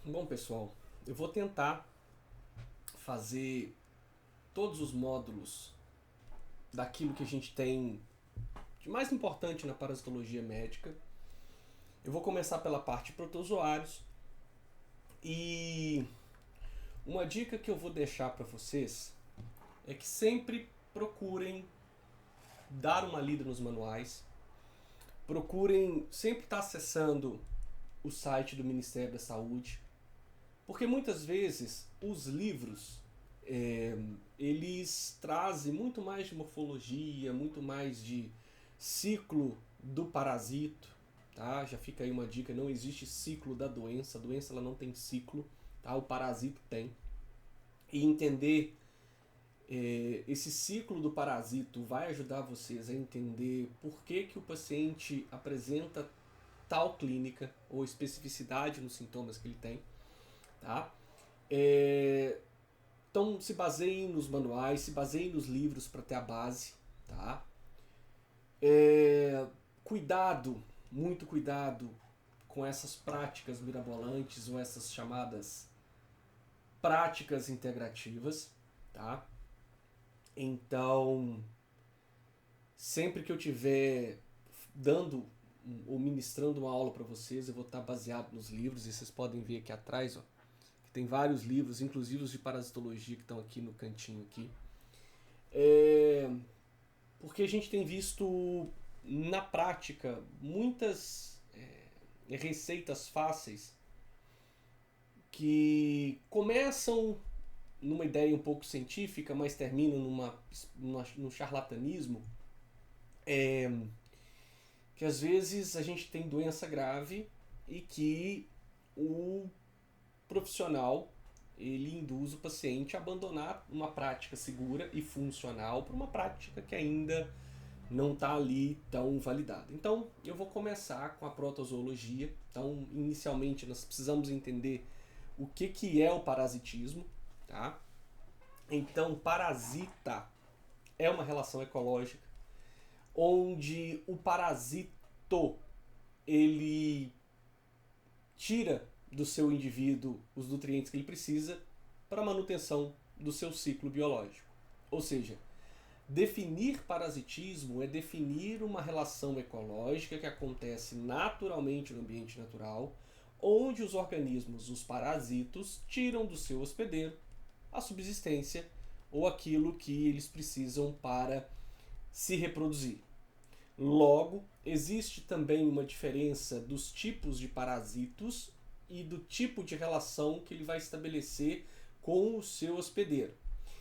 Bom, pessoal, eu vou tentar fazer todos os módulos daquilo que a gente tem de mais importante na parasitologia médica. Eu vou começar pela parte de protozoários e uma dica que eu vou deixar para vocês é que sempre procurem dar uma lida nos manuais, procurem sempre estar acessando o site do Ministério da Saúde, porque muitas vezes os livros eles trazem muito mais de morfologia, muito mais de ciclo do parasito, tá? Já fica aí uma dica, não existe ciclo da doença, a doença ela não tem ciclo, tá? O parasito tem. E entender esse ciclo do parasito vai ajudar vocês a entender por que o paciente apresenta tal clínica ou especificidade nos sintomas que ele tem, tá? Então se baseiem nos manuais, se baseiem nos livros para ter a base, tá? Cuidado, muito cuidado com essas práticas mirabolantes ou essas chamadas práticas integrativas, tá? Então, sempre que eu tiver dando ou ministrando uma aula para vocês, eu vou estar baseado nos livros, e vocês podem ver aqui atrás, ó, que tem vários livros, inclusive os de parasitologia que estão aqui no cantinho aqui. Porque a gente tem visto na prática muitas receitas fáceis que começam numa ideia um pouco científica, mas terminam num charlatanismo, que às vezes a gente tem doença grave e que o profissional ele induz o paciente a abandonar uma prática segura e funcional para uma prática que ainda não está ali tão validada. Então, eu vou começar com a protozoologia. Então, inicialmente, nós precisamos entender o que é o parasitismo, tá? Então, parasita é uma relação ecológica onde o parasito ele tira do seu indivíduo os nutrientes que ele precisa para a manutenção do seu ciclo biológico. Ou seja, definir parasitismo é definir uma relação ecológica que acontece naturalmente no ambiente natural, onde os organismos, os parasitos, tiram do seu hospedeiro a subsistência ou aquilo que eles precisam para se reproduzir. Logo, existe também uma diferença dos tipos de parasitos e do tipo de relação que ele vai estabelecer com o seu hospedeiro.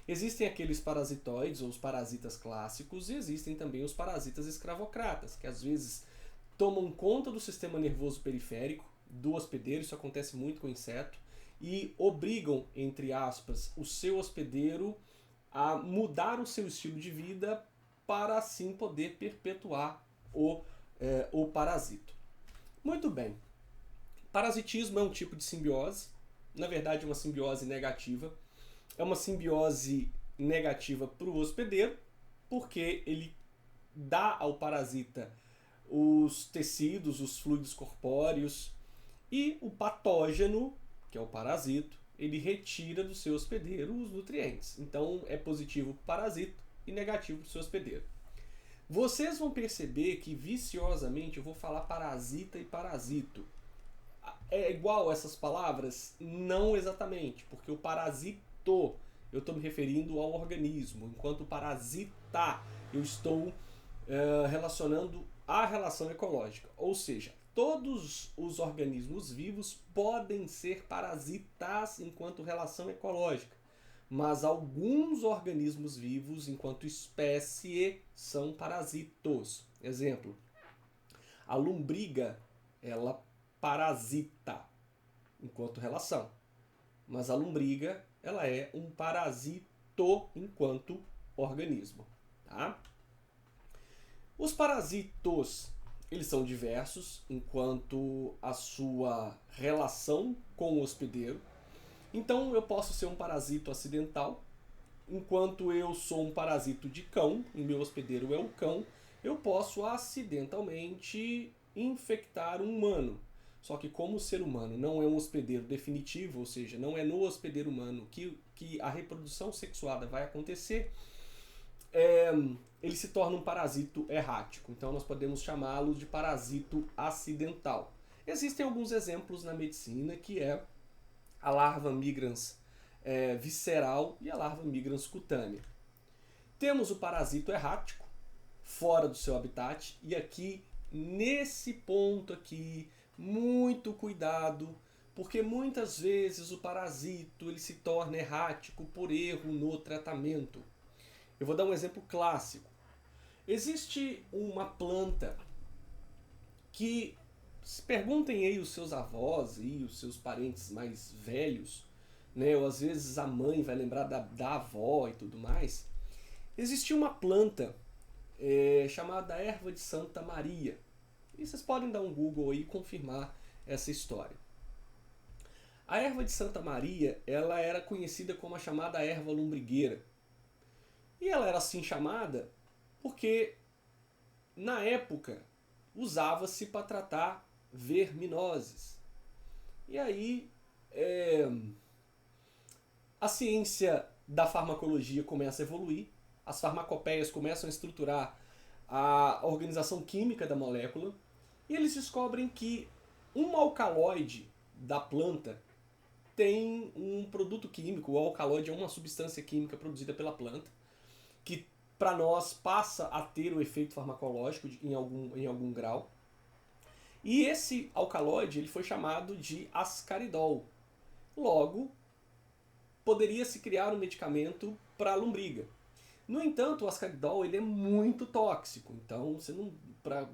Existem aqueles parasitoides ou os parasitas clássicos e existem também os parasitas escravocratas, que às vezes tomam conta do sistema nervoso periférico do hospedeiro, isso acontece muito com o inseto, e obrigam, entre aspas, o seu hospedeiro a mudar o seu estilo de vida para assim poder perpetuar o parasito. Muito bem. Parasitismo é um tipo de simbiose, na verdade é uma simbiose negativa. É uma simbiose negativa para o hospedeiro, porque ele dá ao parasita os tecidos, os fluidos corpóreos, e o patógeno, que é o parasito, ele retira do seu hospedeiro os nutrientes. Então é positivo para o parasito e negativo para o seu hospedeiro. Vocês vão perceber que viciosamente eu vou falar parasita e parasito. É igual essas palavras? Não exatamente, porque o parasito eu estou me referindo ao organismo, enquanto o parasita eu estou relacionando a relação ecológica. Ou seja, todos os organismos vivos podem ser parasitas enquanto relação ecológica, mas alguns organismos vivos, enquanto espécie, são parasitos. Exemplo, a lombriga, ela parasita enquanto relação, mas a lombriga, ela é um parasito enquanto organismo, tá? Os parasitos, eles são diversos enquanto a sua relação com o hospedeiro. Então eu posso ser um parasito acidental, enquanto eu sou um parasito de cão, e meu hospedeiro é o cão, eu posso acidentalmente infectar um humano. Só que como o ser humano não é um hospedeiro definitivo, ou seja, não é no hospedeiro humano que a reprodução sexuada vai acontecer, ele se torna um parasito errático. Então nós podemos chamá-lo de parasito acidental. Existem alguns exemplos na medicina, que é a larva migrans visceral e a larva migrans cutânea. Temos o parasito errático, fora do seu habitat, e aqui, nesse ponto aqui, muito cuidado, porque muitas vezes o parasito ele se torna errático por erro no tratamento. Eu vou dar um exemplo clássico. Existe uma planta que, se perguntem aí os seus avós e os seus parentes mais velhos, né, ou às vezes a mãe vai lembrar da avó e tudo mais, existia uma planta chamada erva de Santa Maria. E vocês podem dar um Google aí e confirmar essa história. A erva de Santa Maria, ela era conhecida como a chamada erva lombrigueira. E ela era assim chamada porque, na época, usava-se para tratar verminoses. E aí, a ciência da farmacologia começa a evoluir, as farmacopeias começam a estruturar a organização química da molécula, e eles descobrem que um alcaloide da planta tem um produto químico. O alcaloide é uma substância química produzida pela planta, que para nós passa a ter o efeito farmacológico em algum grau. E esse alcaloide ele foi chamado de ascaridol. Logo, poderia se criar um medicamento para a lombriga. No entanto, o ascaridol ele é muito tóxico, então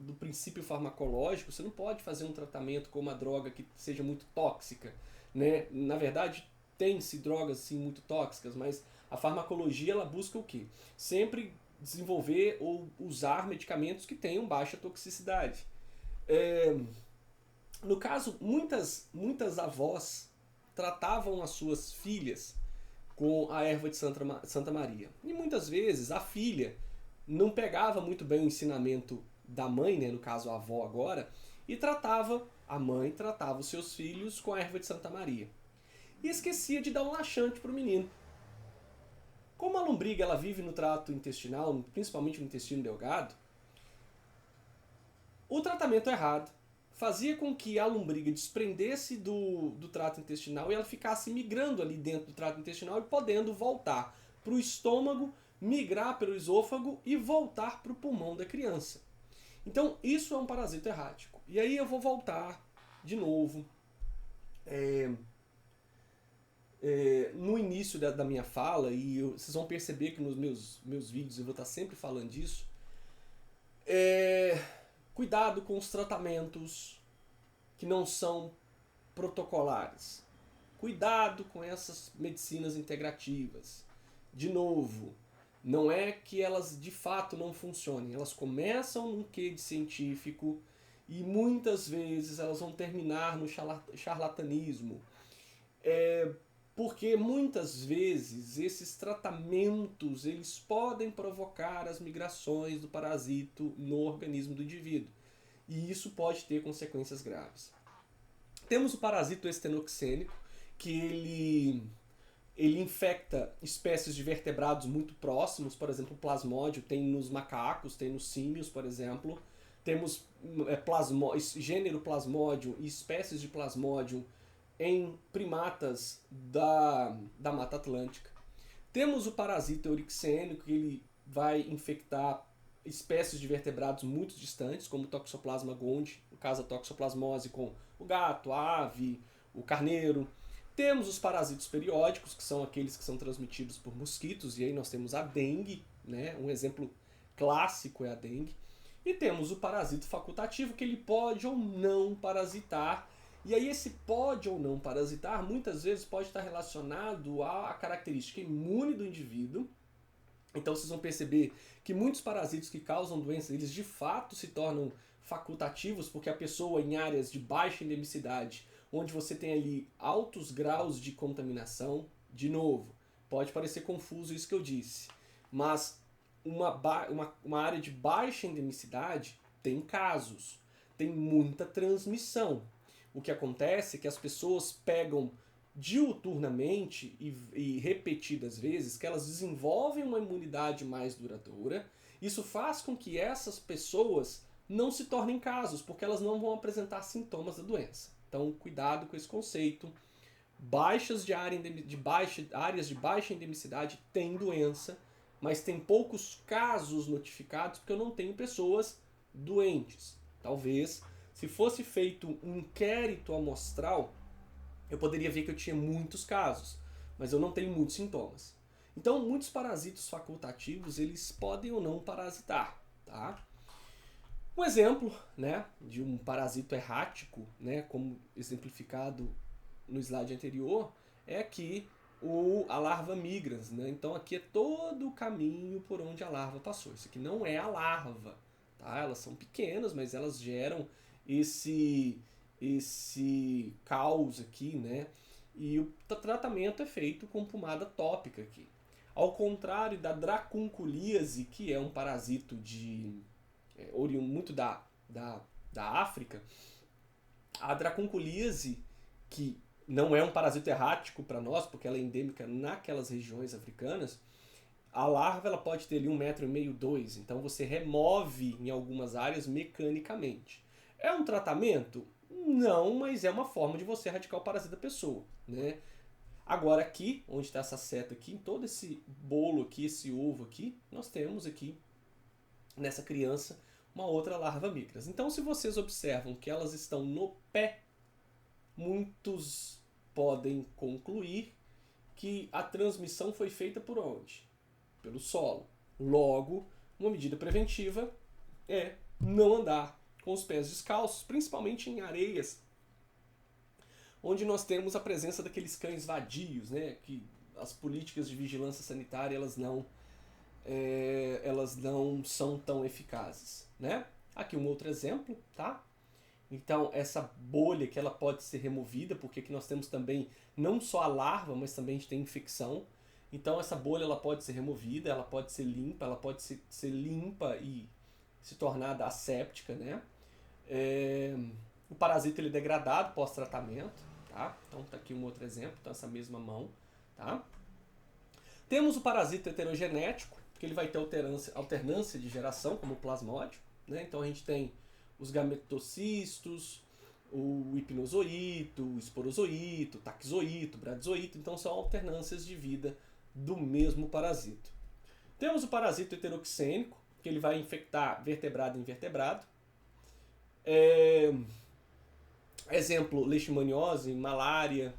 do princípio farmacológico você não pode fazer um tratamento com uma droga que seja muito tóxica, né? Na verdade, tem-se drogas assim, muito tóxicas, mas a farmacologia ela busca o quê? Sempre desenvolver ou usar medicamentos que tenham baixa toxicidade. No caso, muitas avós tratavam as suas filhas com a erva de Santa Maria. E muitas vezes a filha não pegava muito bem o ensinamento da mãe, né, no caso a avó agora, e a mãe tratava os seus filhos com a erva de Santa Maria. E esquecia de dar um laxante para o menino. Como a lombriga ela vive no trato intestinal, principalmente no intestino delgado, o tratamento errado fazia com que a lombriga desprendesse do trato intestinal e ela ficasse migrando ali dentro do trato intestinal e podendo voltar para o estômago, migrar pelo esôfago e voltar para o pulmão da criança. Então isso é um parasito errático. E aí eu vou voltar de novo no início da minha fala, e vocês vão perceber que nos meus vídeos eu vou estar sempre falando disso. Cuidado com os tratamentos que não são protocolares. Cuidado com essas medicinas integrativas. De novo, não é que elas de fato não funcionem. Elas começam num quê de científico e muitas vezes elas vão terminar no charlatanismo. Porque muitas vezes esses tratamentos eles podem provocar as migrações do parasito no organismo do indivíduo. E isso pode ter consequências graves. Temos o parasito estenoxênico, que ele infecta espécies de vertebrados muito próximos, por exemplo, o plasmódio tem nos macacos, tem nos símios, por exemplo. Temos gênero plasmódio e espécies de plasmódio em primatas da Mata Atlântica. Temos o parasito eurixênico, que ele vai infectar espécies de vertebrados muito distantes, como o Toxoplasma gondii, no caso a toxoplasmose com o gato, a ave, o carneiro. Temos os parasitos periódicos, que são aqueles que são transmitidos por mosquitos, e aí nós temos a dengue, né? Um exemplo clássico é a dengue. E temos o parasito facultativo, que ele pode ou não parasitar. E aí esse pode ou não parasitar, muitas vezes pode estar relacionado à característica imune do indivíduo. Então vocês vão perceber que muitos parasitos que causam doenças, eles de fato se tornam facultativos, porque a pessoa em áreas de baixa endemicidade, onde você tem ali altos graus de contaminação, de novo, pode parecer confuso isso que eu disse, mas uma área de baixa endemicidade tem casos, tem muita transmissão. o que acontece é que as pessoas pegam diuturnamente e repetidas vezes que elas desenvolvem uma imunidade mais duradoura. Isso faz com que essas pessoas não se tornem casos, porque elas não vão apresentar sintomas da doença. Então, cuidado com esse conceito. Áreas de baixa endemicidade têm doença, mas tem poucos casos notificados porque eu não tenho pessoas doentes. Talvez, se fosse feito um inquérito amostral, eu poderia ver que eu tinha muitos casos, mas eu não tenho muitos sintomas. Então, muitos parasitos facultativos, eles podem ou não parasitar, tá? Um exemplo, né, de um parasito errático, né, como exemplificado no slide anterior, é aqui a larva migrans, né? Então aqui é todo o caminho por onde a larva passou. Isso aqui não é a larva, tá? Elas são pequenas, mas elas geram esse caos aqui, né? E o tratamento é feito com pomada tópica aqui. Ao contrário da dracunculíase, que é um parasito oriundo muito da África, a dracunculíase, que não é um parasito errático para nós, porque ela é endêmica naquelas regiões africanas, a larva ela pode ter ali 1,5 m, 2 m, então você remove em algumas áreas mecanicamente. É um tratamento? Não, mas é uma forma de você erradicar o parasita da pessoa, né? Agora aqui, onde está essa seta aqui, em todo esse bolo aqui, esse ovo aqui, nós temos aqui, nessa criança, uma outra larva micras. Então, se vocês observam que elas estão no pé, muitos podem concluir que a transmissão foi feita por onde? Pelo solo. Logo, uma medida preventiva é não andar com os pés descalços, principalmente em areias onde nós temos a presença daqueles cães vadios, né? Que as políticas de vigilância sanitária elas não são tão eficazes, né? Aqui um outro exemplo, tá? Então essa bolha que ela pode ser removida, porque aqui nós temos também não só a larva, mas também a gente tem infecção. Então essa bolha ela pode ser removida, ela pode ser limpa, ela pode ser limpa e se tornar asséptica, né? O parasita ele é degradado pós-tratamento, tá? Então tá aqui um outro exemplo, então essa mesma mão, tá? Temos o parasita heterogenético, que ele vai ter alternância de geração, como o plasmódio, né? Então a gente tem os gametocitos, o hipnozoito, o esporozoito, o taquizoito, o bradizoito, então são alternâncias de vida do mesmo parasito. Temos o parasito heteroxênico, que ele vai infectar vertebrado e invertebrado. Exemplo, leishmaniose, malária,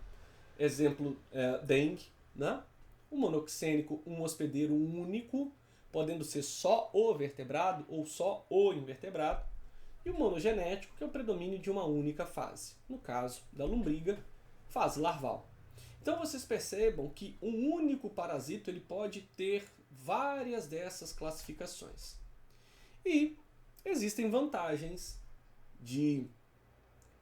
exemplo, dengue, né? O monoxênico, um hospedeiro único, podendo ser só o vertebrado ou só o invertebrado. E o monogenético, que é o predomínio de uma única fase. No caso da lombriga, fase larval. Então vocês percebam que um único parasito ele pode ter várias dessas classificações. E existem vantagens de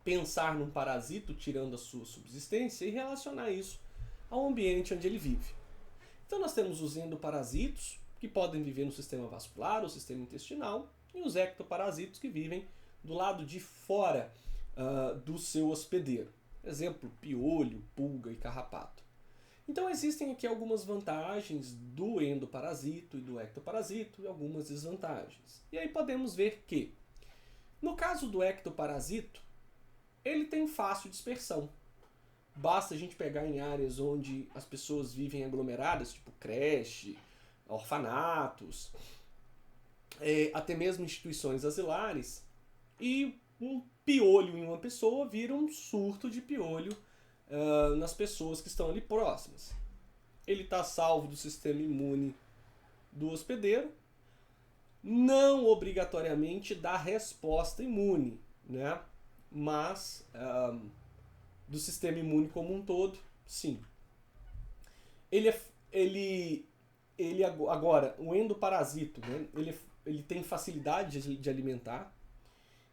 pensar num parasito tirando a sua subsistência e relacionar isso ao ambiente onde ele vive. Então nós temos os endoparasitos, que podem viver no sistema vascular ou sistema intestinal, e os ectoparasitos, que vivem do lado de fora do seu hospedeiro. Exemplo, piolho, pulga e carrapato. Então existem aqui algumas vantagens do endoparasito e do ectoparasito e algumas desvantagens. E aí podemos ver que, no caso do ectoparasito, ele tem fácil dispersão. Basta a gente pegar em áreas onde as pessoas vivem aglomeradas, tipo creche, orfanatos, até mesmo instituições asilares, e um piolho em uma pessoa vira um surto de piolho nas pessoas que estão ali próximas. Ele está salvo do sistema imune do hospedeiro, não obrigatoriamente da resposta imune, né? Mas do sistema imune como um todo, sim. Agora, o endoparasito, né? Ele tem facilidade de alimentar,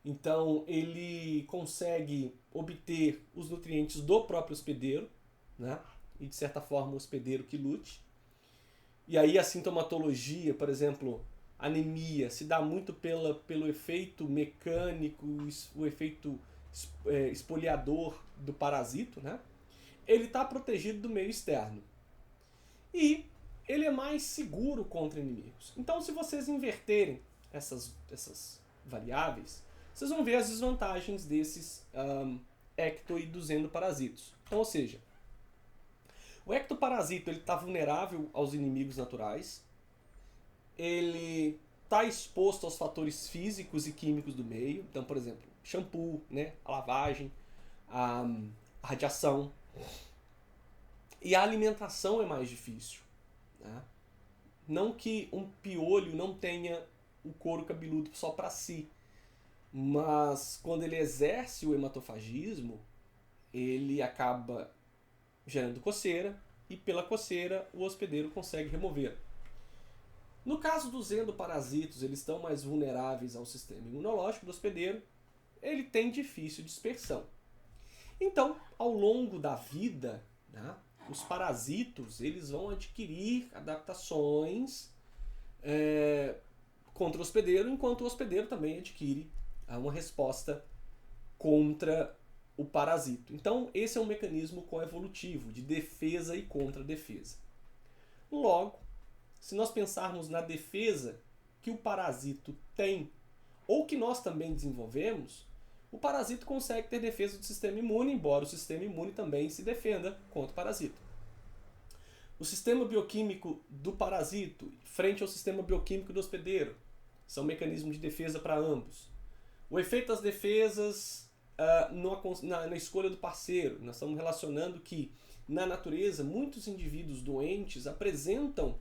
então ele consegue obter os nutrientes do próprio hospedeiro, né? E de certa forma o hospedeiro que lute. E aí a sintomatologia, por exemplo, anemia, se dá muito pelo efeito mecânico, o efeito espoliador do parasito, né? Ele está protegido do meio externo. E ele é mais seguro contra inimigos. Então, se vocês inverterem essas variáveis, vocês vão ver as desvantagens desses ecto e dos endoparasitos. Então, ou seja, o ectoparasito está vulnerável aos inimigos naturais, ele está exposto aos fatores físicos e químicos do meio, então, por exemplo, shampoo, né, a lavagem, a radiação, e a alimentação é mais difícil. Né? Não que um piolho não tenha o couro cabeludo só para si, mas quando ele exerce o hematofagismo, ele acaba gerando coceira e pela coceira o hospedeiro consegue remover. No caso dos endoparasitos, eles estão mais vulneráveis ao sistema imunológico do hospedeiro, ele tem difícil dispersão. Então, ao longo da vida, né, os parasitos eles vão adquirir adaptações contra o hospedeiro, enquanto o hospedeiro também adquire uma resposta contra o parasito. Então, esse é um mecanismo coevolutivo de defesa e contra-defesa. Logo, se nós pensarmos na defesa que o parasito tem, ou que nós também desenvolvemos, o parasito consegue ter defesa do sistema imune, embora o sistema imune também se defenda contra o parasito. O sistema bioquímico do parasito frente ao sistema bioquímico do hospedeiro são mecanismos de defesa para ambos. O efeito das defesas na escolha do parceiro. Nós estamos relacionando que, na natureza, muitos indivíduos doentes apresentam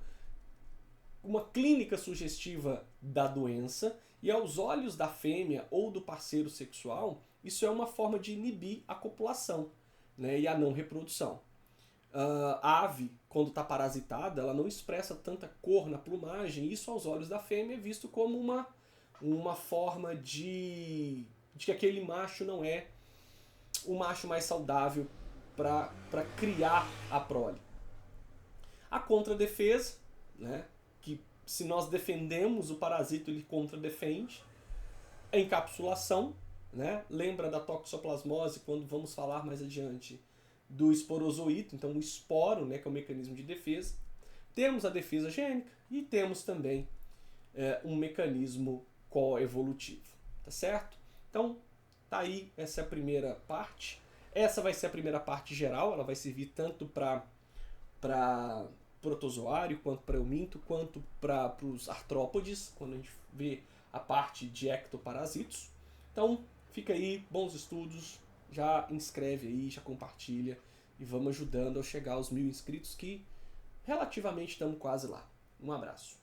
uma clínica sugestiva da doença e, aos olhos da fêmea ou do parceiro sexual, isso é uma forma de inibir a copulação, né, e a não reprodução. A ave, quando está parasitada, ela não expressa tanta cor na plumagem, e isso, aos olhos da fêmea, é visto como uma forma de que aquele macho não é o macho mais saudável para criar a prole. A contradefesa, né, que se nós defendemos o parasito, ele contradefende. A encapsulação, né, lembra da toxoplasmose, quando vamos falar mais adiante do esporozoito, então o esporo, né, que é o mecanismo de defesa. Temos a defesa gênica e temos também um mecanismo coevolutivo, tá certo? Então, tá aí, essa é a primeira parte. Essa vai ser a primeira parte geral, ela vai servir tanto para protozoário, quanto para euminto, quanto para os artrópodes, quando a gente vê a parte de ectoparasitos. Então, fica aí, bons estudos, já inscreve aí, já compartilha e vamos ajudando a chegar aos 1000 inscritos, que relativamente estamos quase lá. Um abraço.